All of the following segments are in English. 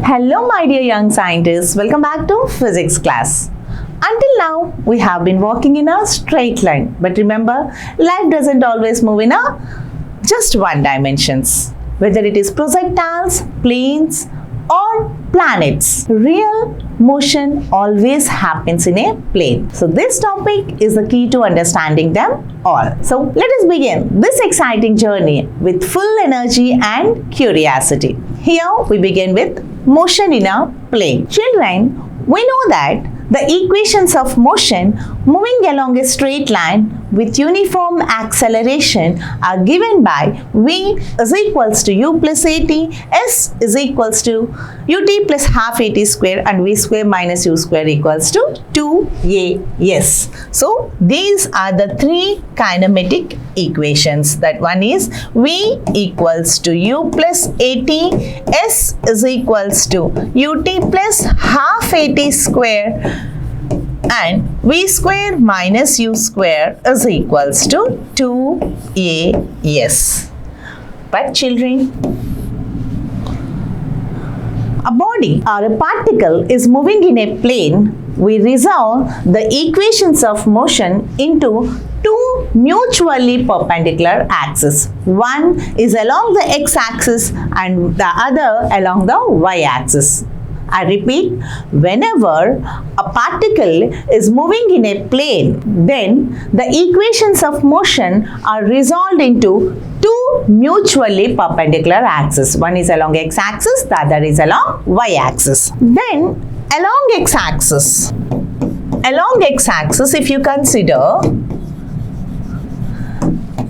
Hello my dear young scientists, welcome back to physics class. Until now, we have been walking in a straight line. But remember, life doesn't always move in just one dimensions. Whether it is projectiles, planes or planets, real motion always happens in a plane. So this topic is the key to understanding them all. So let us begin this exciting journey with full energy and curiosity. Here we begin with motion in a plane. Children, we know that the equations of motion moving along a straight line with uniform acceleration are given by V is equals to U plus AT, S is equals to UT plus half AT square and V square minus U square equals to 2AS. So these are the three kinematic equations. That one is V equals to U plus AT, S is equals to UT plus half AT square and V square minus U square is equals to 2AS. But children, a body or a particle is moving in a plane, we resolve the equations of motion into two mutually perpendicular axes. One is along the x-axis and the other along the y-axis. I repeat, whenever a particle is moving in a plane, then the equations of motion are resolved into two mutually perpendicular axes. One is along x-axis, the other is along y-axis. Then along x-axis, if you consider,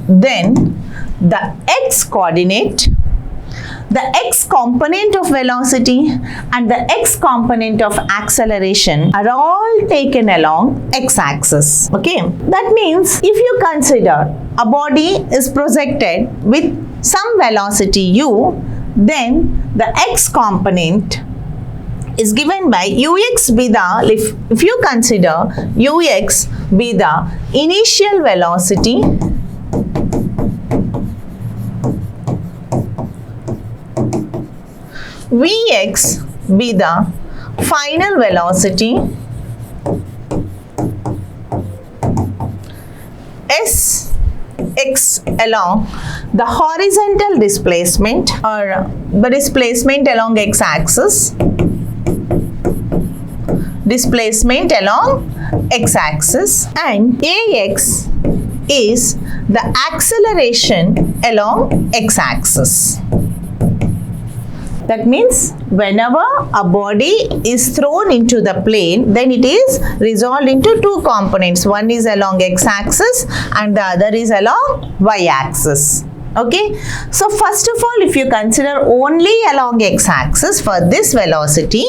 then the x-coordinate, the x component of velocity and the x component of acceleration are all taken along x-axis. Okay, that means if you consider a body is projected with some velocity u, then the x component is given by ux be the, if you consider ux be the initial velocity Vx be the final velocity, Sx along the horizontal displacement or the displacement along x-axis, and Ax is the acceleration along x-axis. That means whenever a body is thrown into the plane, then it is resolved into two components. One is along x-axis and the other is along y-axis. Okay. So first of all, if you consider only along x-axis for this velocity,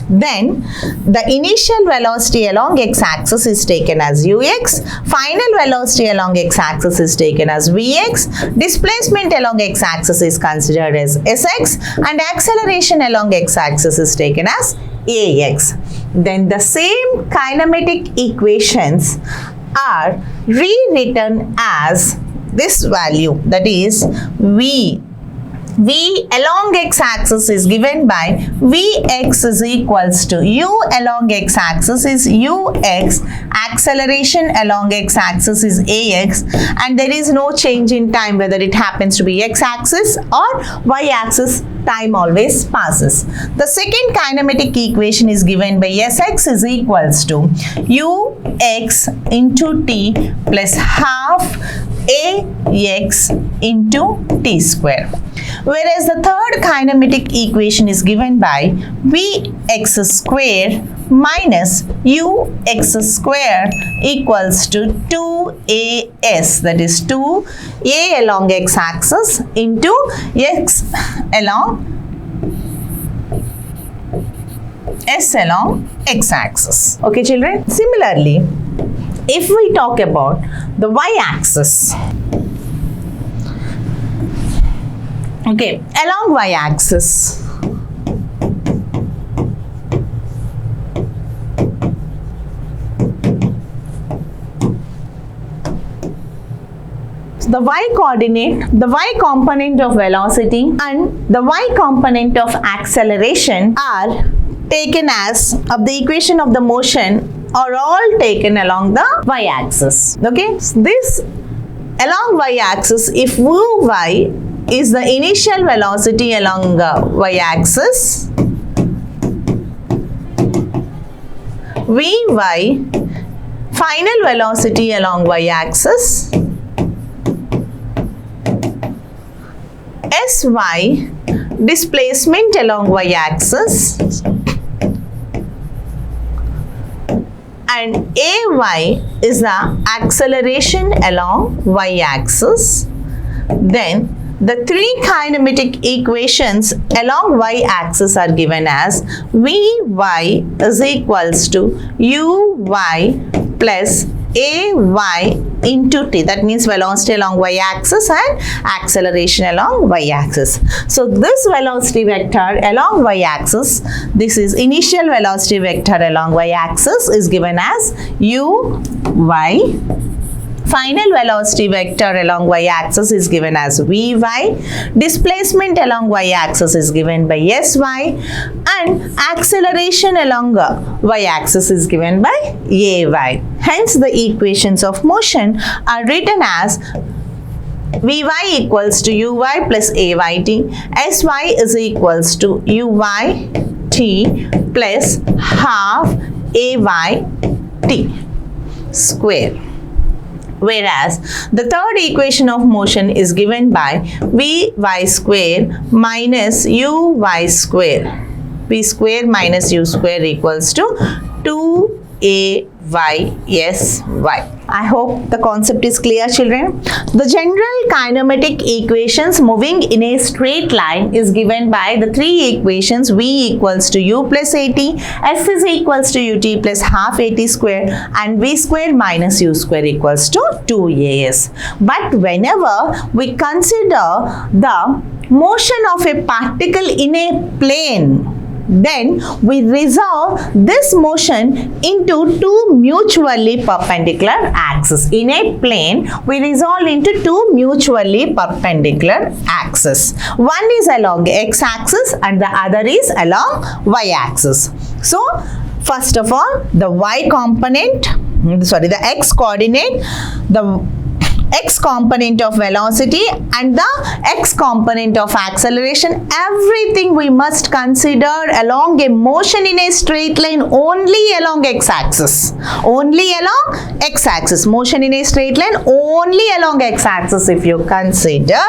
then the initial velocity along x-axis is taken as ux, final velocity along x-axis is taken as vx, displacement along x-axis is considered as sx, and acceleration along x-axis is taken as ax. Then the same kinematic equations are rewritten as this value, that is V along x-axis is given by Vx is equals to U along x-axis is Ux, acceleration along x-axis is Ax, and there is no change in time whether it happens to be x-axis or y-axis, time always passes. The second kinematic equation is given by Sx is equals to Ux into T plus half Ax into T square. Whereas the third kinematic equation is given by Vx square minus Ux square equals to 2As, that is 2A along x-axis into x along S along x-axis. Okay children, similarly, if we talk about the y-axis, okay, along y-axis, the y coordinate, the y component of velocity and the y component of acceleration are taken as of the equation of the motion are all taken along the y-axis. Okay, so this along y-axis, if Vy is the initial velocity along y-axis, Vy final velocity along y-axis, Sy displacement along y-axis, and Ay is the acceleration along y-axis, then the three kinematic equations along y-axis are given as Vy is equals to Uy plus Ay into t. That means velocity along y-axis and acceleration along y-axis. So this velocity vector along y-axis, this is initial velocity vector along y-axis is given as Uy. Final velocity vector along y-axis is given as Vy. Displacement along y-axis is given by Sy, and acceleration along y-axis is given by Ay. Hence, the equations of motion are written as Vy equals to Uy plus Ayt. Sy is equals to Uyt plus half Ayt square. Whereas the third equation of motion is given by Vy square minus Uy square. V square minus U square equals to 2Ay Sy. I hope the concept is clear, children. The general kinematic equations moving in a straight line is given by the three equations V equals to U plus At, S is equals to Ut plus half At square, and V square minus U square equals to 2As. But whenever we consider the motion of a particle in a plane, then we resolve this motion into two mutually perpendicular axes. In a plane, we resolve into two mutually perpendicular axes. One is along x-axis and the other is along y-axis. So, first of all, the the x coordinate, the x component of velocity and the x component of acceleration, everything we must consider along a motion in a straight line only along x-axis. Only along x-axis. Motion in a straight line only along x-axis if you consider,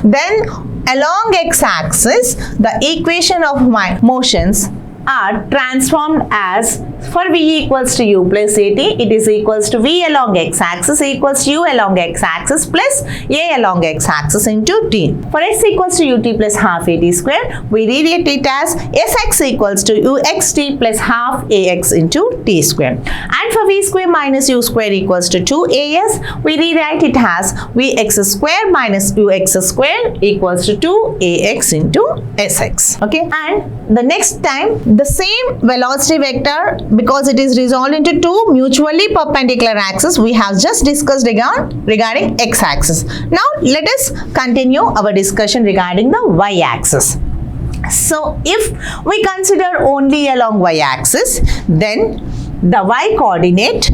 then along x-axis the equation of motions are transformed as, for V equals to U plus At, it is equals to V along x-axis equals to U along x-axis plus A along x-axis into T. For S equals to Ut plus half At square, we rewrite it as Sx equals to Uxt plus half Ax into T square. And for V square minus U square equals to 2As, we rewrite it as Vx square minus Ux square equals to 2Ax into Sx. Okay, and the next time, the same velocity vector, because it is resolved into two mutually perpendicular axes, we have just discussed regarding x-axis. Now let us continue our discussion regarding the y-axis. So if we consider only along y-axis, then the y coordinate,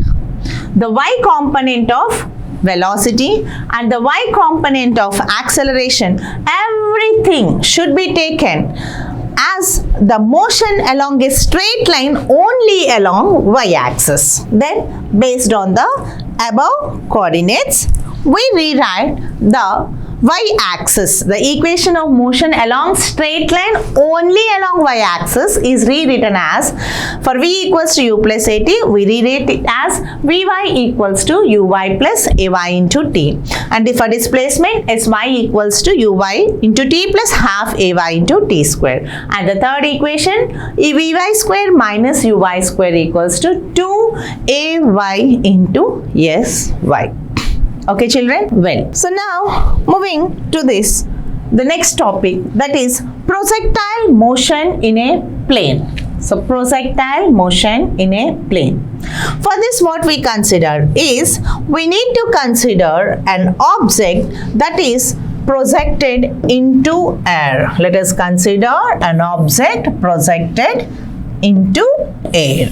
the y component of velocity and the y component of acceleration, everything should be taken as the motion along a straight line only along y-axis. Then based on the above coordinates, we rewrite the y-axis. The equation of motion along straight line only along y-axis is rewritten as, for V equals to U plus At, we rewrite it as Vy equals to Uy plus Ay into T. And for displacement, Sy equals to Uy into T plus half Ay into T square. And the third equation, Vy square minus Uy square equals to 2Ay into Sy. Okay, children? Well, so now moving to this, the next topic, that is projectile motion in a plane. So projectile motion in a plane. For this, what we consider is, we need to consider an object that is projected into air. Let us consider an object projected into air.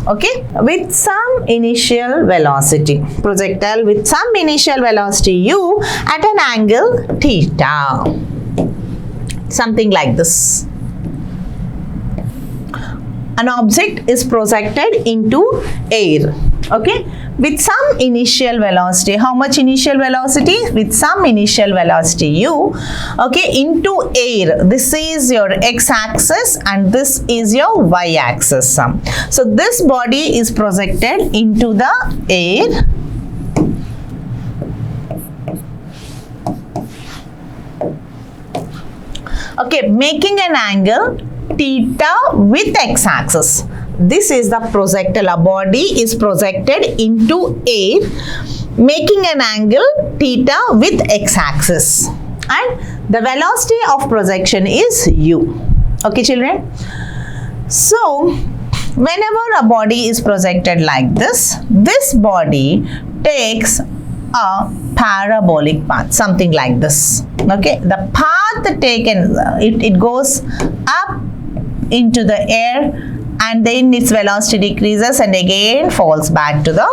Okay, with some initial velocity, projectile with some initial velocity u at an angle theta, something like this. An object is projected into air, okay, with some initial velocity. How much initial velocity? With some initial velocity u, okay, into air. This is your x-axis and this is your y-axis. So this body is projected into the air. Okay, making an angle theta with x-axis. This is the projectile. A body is projected into air, making an angle theta with x-axis, and the velocity of projection is u. Okay, children. So whenever a body is projected like this, this body takes a parabolic path, something like this. Okay, the path taken, it goes up into the air and then its velocity decreases and again falls back to the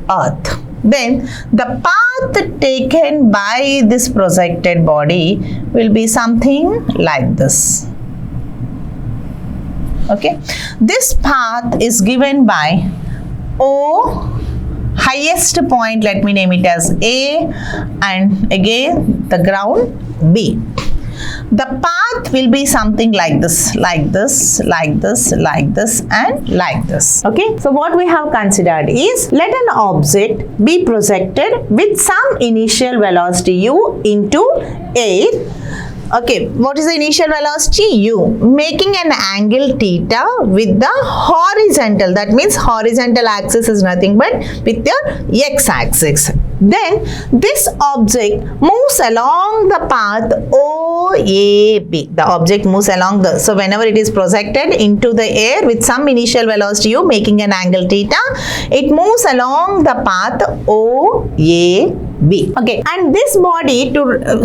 earth. Then the path taken by this projected body will be something like this. Okay, this path is given by O, highest point, let me name it as A, and again the ground B. The path will be something like this, like this, like this, like this, and like this. Okay, so what we have considered is, let an object be projected with some initial velocity u into air. Okay, what is the initial velocity? U, making an angle theta with the horizontal. That means horizontal axis is nothing but with the x-axis. Then this object moves along the path OAB. The object moves along the, so whenever it is projected into the air with some initial velocity u making an angle theta, it moves along the path OAB. Okay, and this body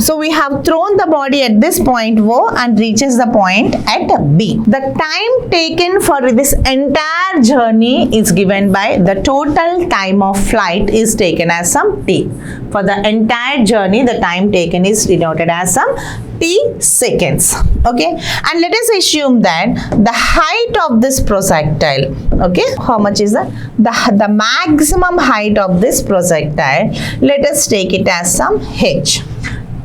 so we have thrown the body at this point O and reaches the point at B. The time taken for this entire journey is given by the total time of flight is taken as some t. For the entire journey, the time taken is denoted as some t seconds. Okay, and let us assume that the height of this projectile, okay, how much is that? The maximum height of this projectile, let us take it as some h.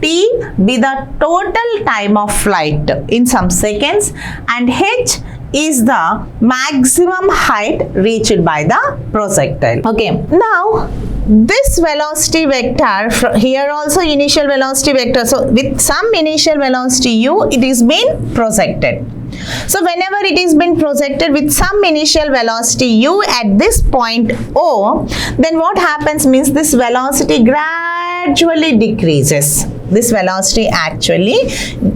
T be the total time of flight in some seconds, and h is the maximum height reached by the projectile. Okay, now this velocity vector, here also initial velocity vector, so with some initial velocity u, it is been projected. So whenever it is been projected with some initial velocity u at this point O, then what happens means this velocity gradually decreases. This velocity actually,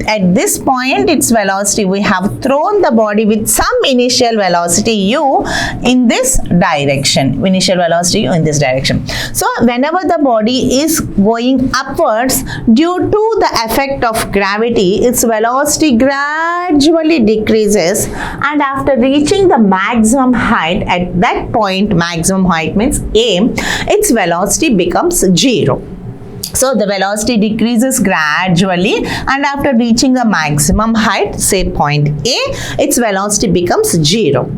at this point, its velocity, we have thrown the body with some initial velocity u in this direction, initial velocity u in this direction. So whenever the body is going upwards, due to the effect of gravity, its velocity gradually decreases, and after reaching the maximum height, at that point, maximum height means A, its velocity becomes 0. So the velocity decreases gradually, and after reaching the maximum height, say point A, its velocity becomes 0.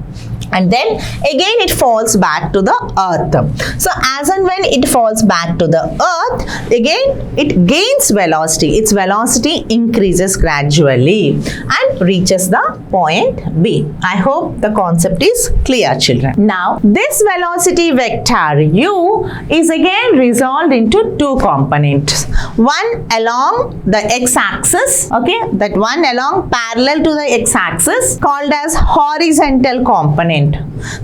And then again it falls back to the earth. So as and when it falls back to the earth, again it gains velocity. Its velocity increases gradually and reaches the point B. I hope the concept is clear, children. Now this velocity vector u is again resolved into two components. One along the x-axis, okay, that one along parallel to the x-axis called as horizontal component. component,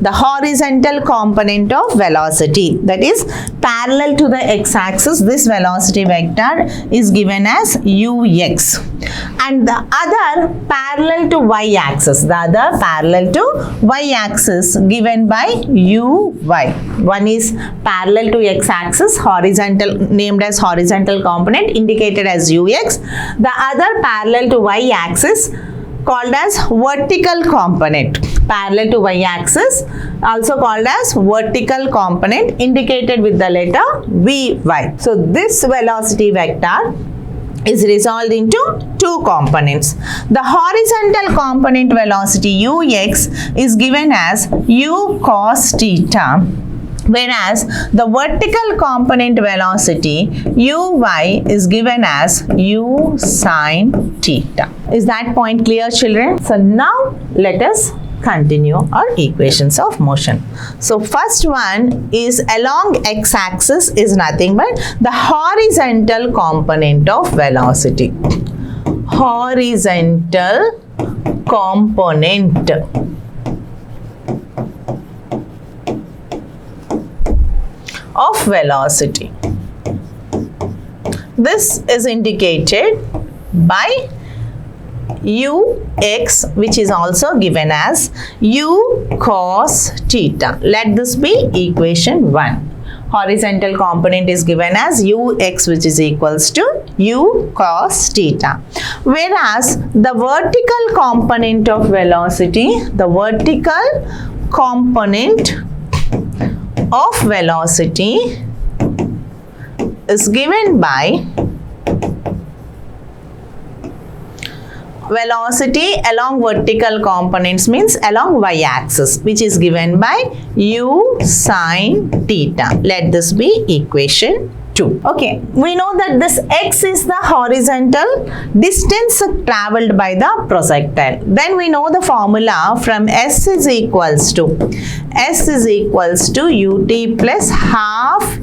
the horizontal component of velocity, that is parallel to the x-axis, this velocity vector is given as ux, and the other parallel to y-axis, given by uy. One is parallel to x-axis, horizontal, named as horizontal component, indicated as ux. The other parallel to y-axis called as vertical component, parallel to y-axis, also called as vertical component, indicated with the letter vy. So this velocity vector is resolved into two components. The horizontal component velocity ux is given as u cos theta, whereas the vertical component velocity uy is given as u sin theta. Is that point clear, children? So now let us continue our equations of motion. So first one is along x-axis is nothing but the horizontal component of velocity. Horizontal component of velocity. This is indicated by ux, which is also given as u cos theta. Let this be equation 1. Horizontal component is given as ux, which is equals to u cos theta. Whereas the vertical component of velocity, the vertical component of velocity is given by velocity along vertical components, means along y-axis, which is given by u sin theta. Let this be equation 2. Okay, we know that this x is the horizontal distance traveled by the projectile. Then we know the formula from s is equals to ut plus half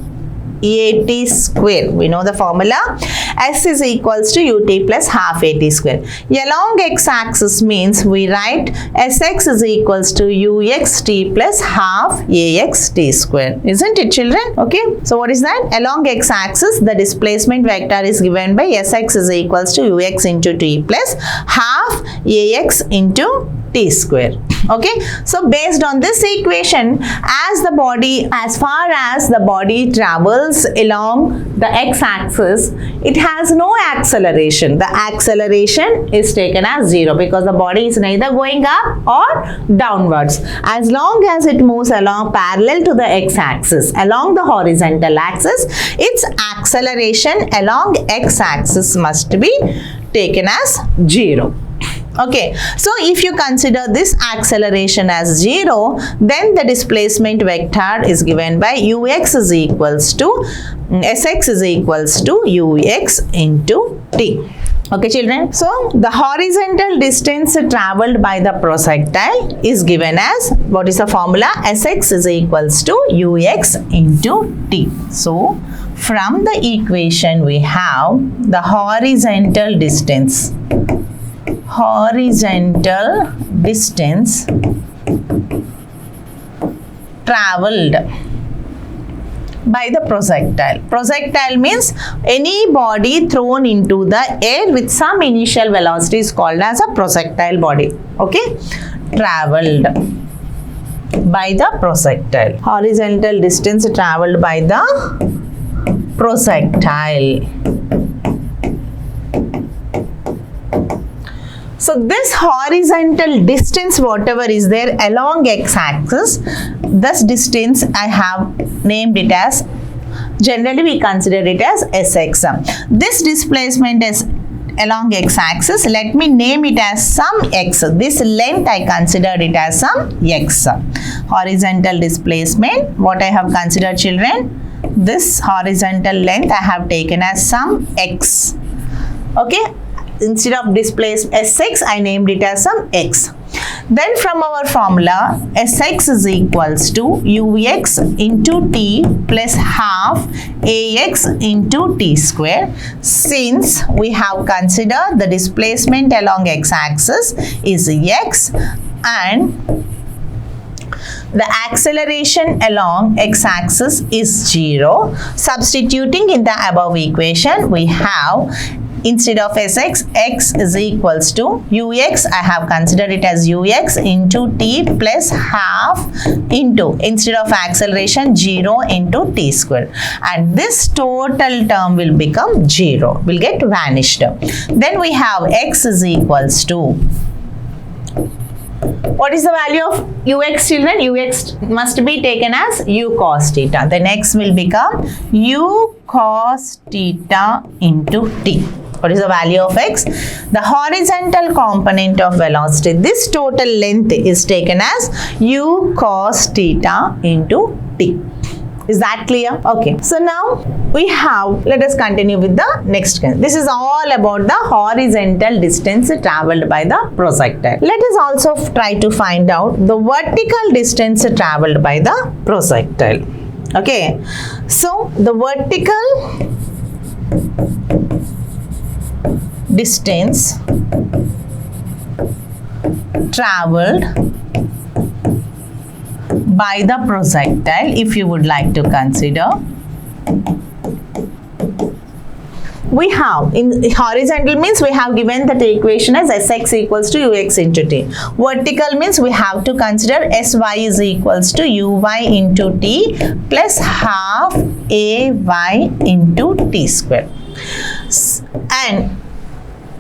at square. We know the formula. S is equals to ut plus half at square. Along x-axis means we write sx is equals to uxt plus half axt square. Isn't it, children? Okay. So what is that? Along x-axis, the displacement vector is given by sx is equals to ux into t plus half ax into t square. Okay. So based on this equation, as far as the body travels along the x-axis, it has no acceleration. The acceleration is taken as 0 because the body is neither going up or downwards. As long as it moves along parallel to the x-axis, along the horizontal axis, its acceleration along x-axis must be taken as 0. Okay, so if you consider this acceleration as 0, then the displacement vector is given by ux is equals to sx is equals to ux into t. Okay, children. So the horizontal distance traveled by the projectile is given as, what is the formula? Sx is equals to ux into t. So from the equation we have the horizontal distance traveled by the projectile. Projectile means any body thrown into the air with some initial velocity is called as a projectile body. Okay, traveled by the projectile. Horizontal distance traveled by the projectile. So this horizontal distance, whatever is there along x-axis, this distance I have named it as, generally we consider it as sx. This displacement is along x-axis. Let me name it as some x. This length I considered it as some x. Horizontal displacement, what I have considered, children? This horizontal length I have taken as some x. Okay. Instead of displaced sx, I named it as some x. Then from our formula, sx is equals to ux into t plus half ax into t square. Since we have considered the displacement along x-axis is x and the acceleration along x-axis is 0. Substituting in the above equation, we have instead of Sx, x is equals to ux, I have considered it as ux into t plus half into, instead of acceleration, 0 into t square. And this total term will become 0, will get vanished. Then we have x is equals to, what is the value of ux, children? Ux must be taken as u cos theta. Then x will become u cos theta into t. What is the value of x? The horizontal component of velocity, this total length is taken as u cos theta into t. Is that clear? Okay. So now we have, let us continue with the next. This is all about the horizontal distance traveled by the projectile. Let us also try to find out the vertical distance traveled by the projectile. Okay. So the vertical distance traveled by the projectile, if you would like to consider, we have in horizontal means we have given that equation as Sx equals to ux into t. Vertical means we have to consider Sy is equals to uy into t plus half ay into t square. And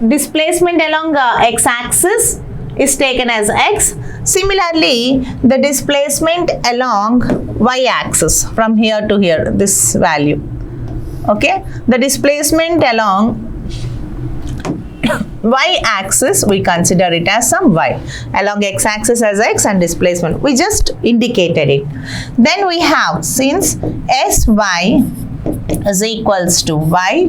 displacement along x-axis is taken as x. Similarly, the displacement along y-axis from here to here, this value. Okay, the displacement along y-axis, we consider it as some y. Along x-axis as x and displacement, we just indicated it. Then we have, since Sy is equals to y,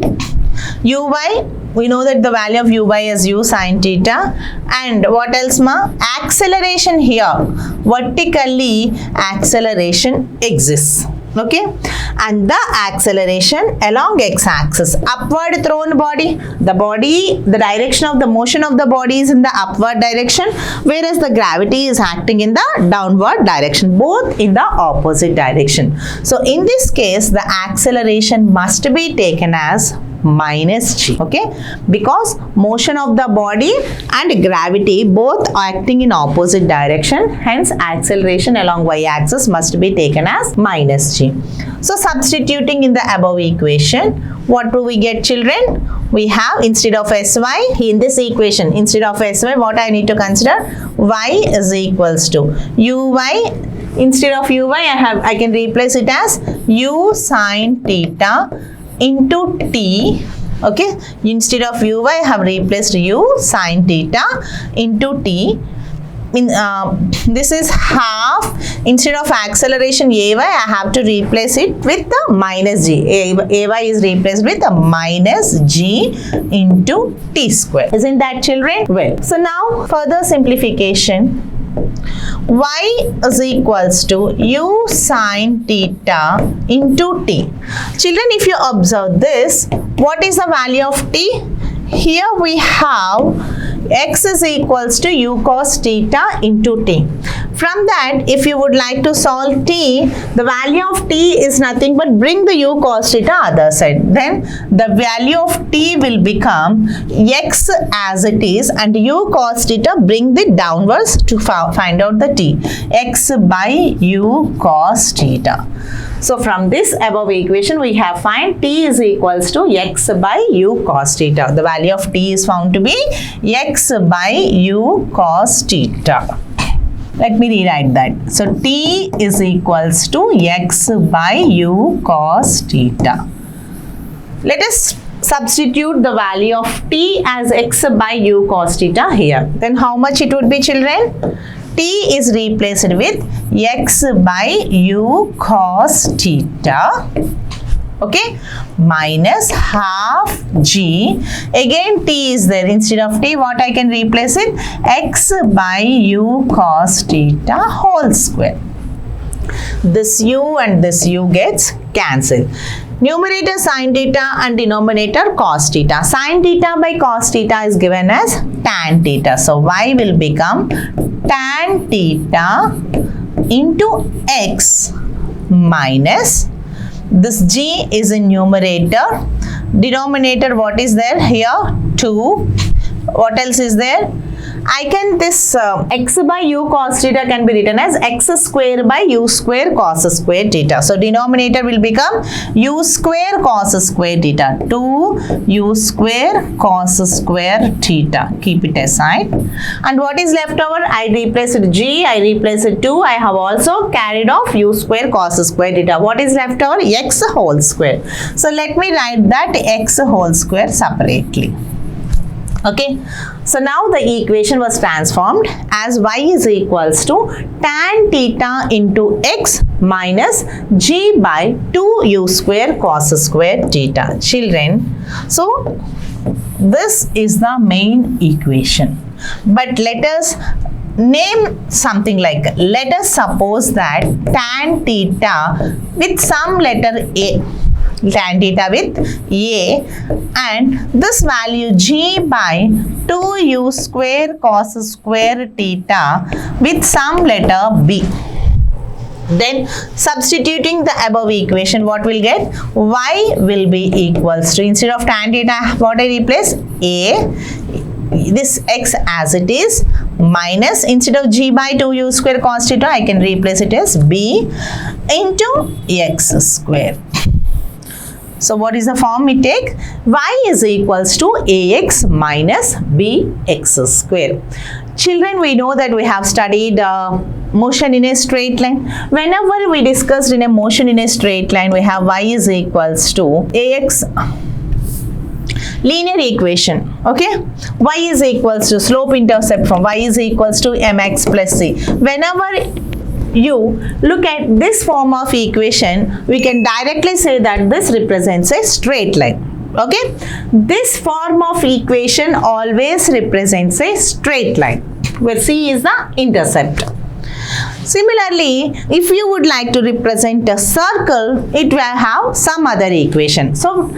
uy, we know that the value of uy is u sin theta, and what else ma? Acceleration here, vertically acceleration exists. Okay, and the acceleration along x-axis, upward thrown body, the direction of the motion of the body is in the upward direction, whereas the gravity is acting in the downward direction, both in the opposite direction. So in this case, the acceleration must be taken as minus g, okay, because motion of the body and gravity both acting in opposite direction, hence acceleration along y-axis must be taken as minus g. So substituting in the above equation, what do we get, children? We have, instead of Sy, in this equation, instead of Sy, what I need to consider? Y is equals to uy. Instead of uy, I can replace it as u sin theta into t. Okay, instead of uy, I have replaced u sin theta into t. This is half, instead of acceleration ay, I have to replace it with the minus g. Ay is replaced with a minus g into t square. Isn't that, children? Well, so now further simplification. Y is equals to u sin theta into t. Children, if you observe this, what is the value of t? Here we have x is equals to u cos theta into t. From that, if you would like to solve t, the value of t is nothing but bring the u cos theta other side. Then the value of t will become x as it is, and u cos theta bring the downwards to find out the t. X by u cos theta. So from this above equation, we have find t is equals to x by u cos theta. The value of t is found to be x by u cos theta. Let me rewrite that. So t is equals to x by u cos theta. Let us substitute the value of t as x by u cos theta here. Then how much it would be, children? T is replaced with x by u cos theta, okay, minus half g. Again t is there. Instead of t, what I can replace it? X by u cos theta whole square. This u and this u gets cancelled. Numerator sin theta and denominator cos theta. Sin theta by cos theta is given as tan theta. So y will become tan theta into x minus, this g is in numerator, denominator what is there here? 2. What else is there? I can, this x by u cos theta can be written as x square by u square cos square theta. So denominator will become u square cos square theta, 2 u square cos square theta. Keep it aside. And what is left over? I replace it g, I replace it 2. I have also carried off u square cos square theta. What is left over? X whole square. So let me write that x whole square separately. Okay, so now the equation was transformed as y is equals to tan theta into x minus g by 2 u square cos square theta. Children, so this is the main equation. But let us name something like, let us suppose that tan theta with some letter a, tan theta with a, and this value g by 2 u square cos square theta with some letter b. Then substituting the above equation, what will get? Y will be equals to, instead of tan theta, what I replace? A, this x as it is, minus, instead of g by 2 u square cos theta, I can replace it as b into x square. So what is the form we take? Y is equals to ax minus bx square. Children, we know that we have studied motion in a straight line. Whenever we discussed in a motion in a straight line, we have y is equals to ax, linear equation, okay? Y is equals to slope intercept from y is equals to mx plus c. Whenever you look at this form of equation, we can directly say that this represents a straight line. Okay, this form of equation always represents a straight line where c is the intercept. Similarly, if you would like to represent a circle, it will have some other equation. So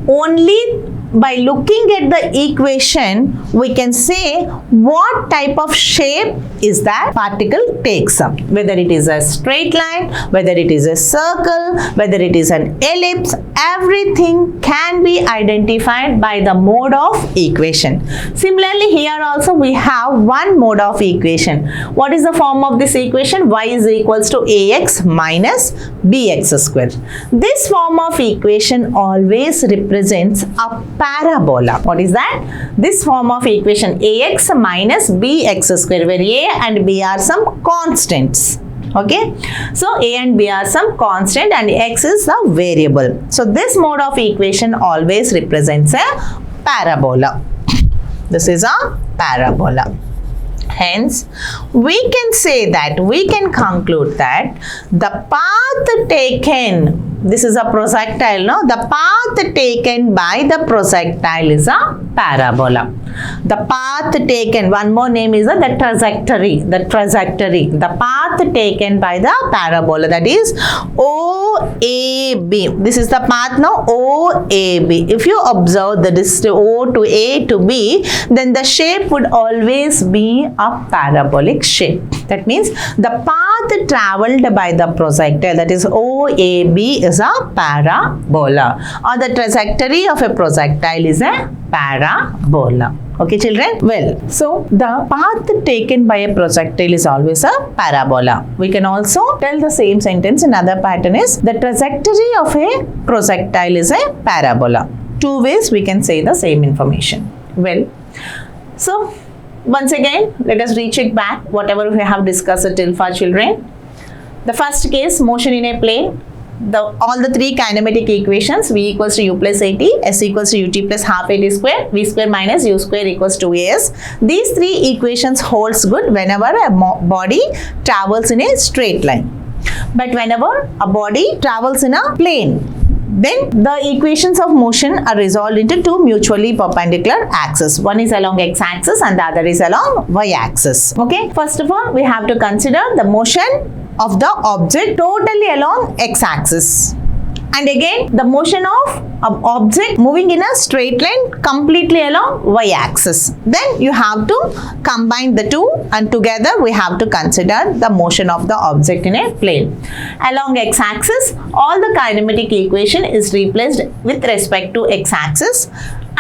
only by looking at the equation, we can say what type of shape is that particle takes up. Whether it is a straight line, whether it is a circle, whether it is an ellipse, everything can be identified by the mode of equation. Similarly, here also we have one mode of equation. What is the form of this equation? Y is equals to ax minus bx square. This form of equation always represents a parabola. What is that? This form of equation ax minus bx square, where a and b are some constants. Okay, so a and b are some constant and x is the variable. So this mode of equation always represents a parabola. This is a parabola. Hence, we can say that, we can conclude that the path taken, this is a projectile, no? The path taken by the projectile is a parabola. The path taken, one more name is the trajectory. The trajectory, the path taken by the parabola, that is OAB. This is the path now, OAB. If you observe the distance O to A to B, then the shape would always be a parabolic shape. That means the path traveled by the projectile, that is OAB, is a parabola, or the trajectory of a projectile is a parabola. Okay, children? Well, so the path taken by a projectile is always a parabola. We can also tell the same sentence in other pattern is the trajectory of a projectile is a parabola. Two ways we can say the same information. Well, so once again, let us recheck back whatever we have discussed till far, children. The first case, motion in a plane. All the three kinematic equations, v equals to u plus at, s equals to ut plus half at square, v square minus u square equals to as. These three equations holds good whenever a body travels in a straight line. But whenever a body travels in a plane, then the equations of motion are resolved into two mutually perpendicular axes. One is along x-axis and the other is along y-axis. Okay, first of all, we have to consider the motion of the object totally along x-axis. And again, the motion of an object moving in a straight line completely along y-axis. Then you have to combine the two, and together we have to consider the motion of the object in a plane. Along x-axis, all the kinematic equation is replaced with respect to x-axis,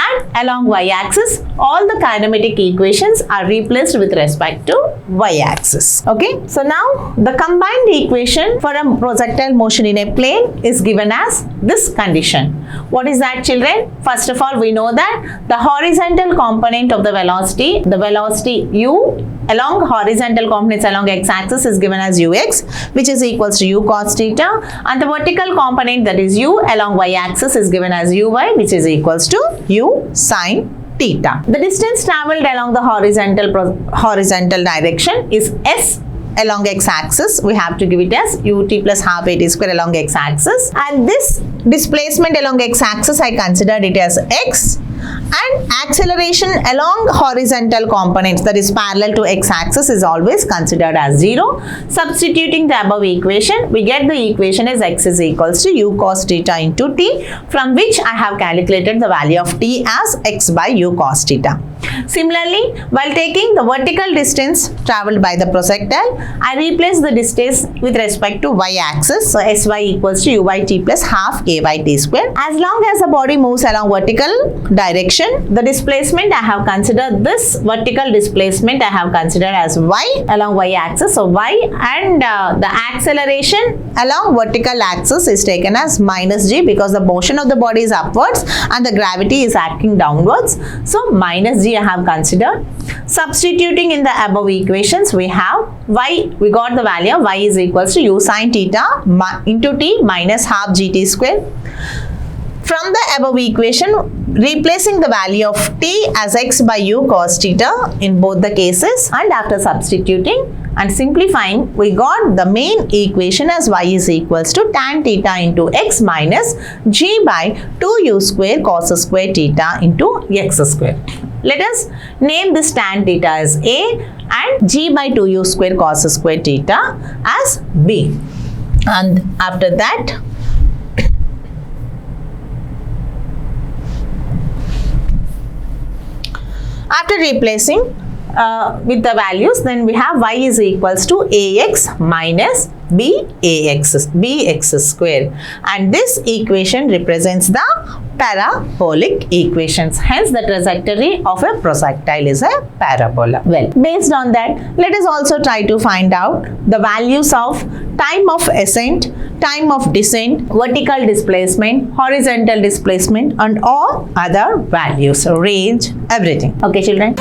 and along y-axis, all the kinematic equations are replaced with respect to y-axis. Okay, so now the combined equation for a projectile motion in a plane is given as this condition. What is that, children? First of all, we know that the horizontal component of the velocity u along horizontal components along x-axis is given as ux, which is equals to u cos theta, and the vertical component, that is u along y-axis, is given as uy, which is equals to u sin theta. The distance travelled along the horizontal direction is s along x-axis. We have to give it as ut plus half at square along x-axis, and this displacement along x-axis, I considered it as x, and acceleration along horizontal components, that is parallel to x-axis, is always considered as 0. Substituting the above equation, we get the equation as x is equals to u cos theta into t, from which I have calculated the value of t as x by u cos theta. Similarly, while taking the vertical distance travelled by the projectile, I replace the distance with respect to y-axis. So sy equals to u by t plus half k by t square. As long as the body moves along vertical direction, the displacement I have considered, this vertical displacement I have considered as y along y-axis. So y, and the acceleration along vertical axis is taken as minus g, because the motion of the body is upwards and the gravity is acting downwards. So minus g I have considered. Substituting in the above equations, we have y, we got the value of y is equals to u sin theta into t minus half gt square. From the above equation, replacing the value of t as x by u cos theta in both the cases, and after substituting and simplifying, we got the main equation as y is equals to tan theta into x minus g by 2u square cos square theta into x square. Let us name this tan theta as a and g by 2u square cos square theta as b. And after that, after replacing with the values, then we have y is equals to ax minus bx square, and this equation represents the parabolic equations. Hence, the trajectory of a projectile is a parabola. Well, based on that, let us also try to find out the values of time of ascent, time of descent, vertical displacement, horizontal displacement, and all other values, range, everything. Okay, children.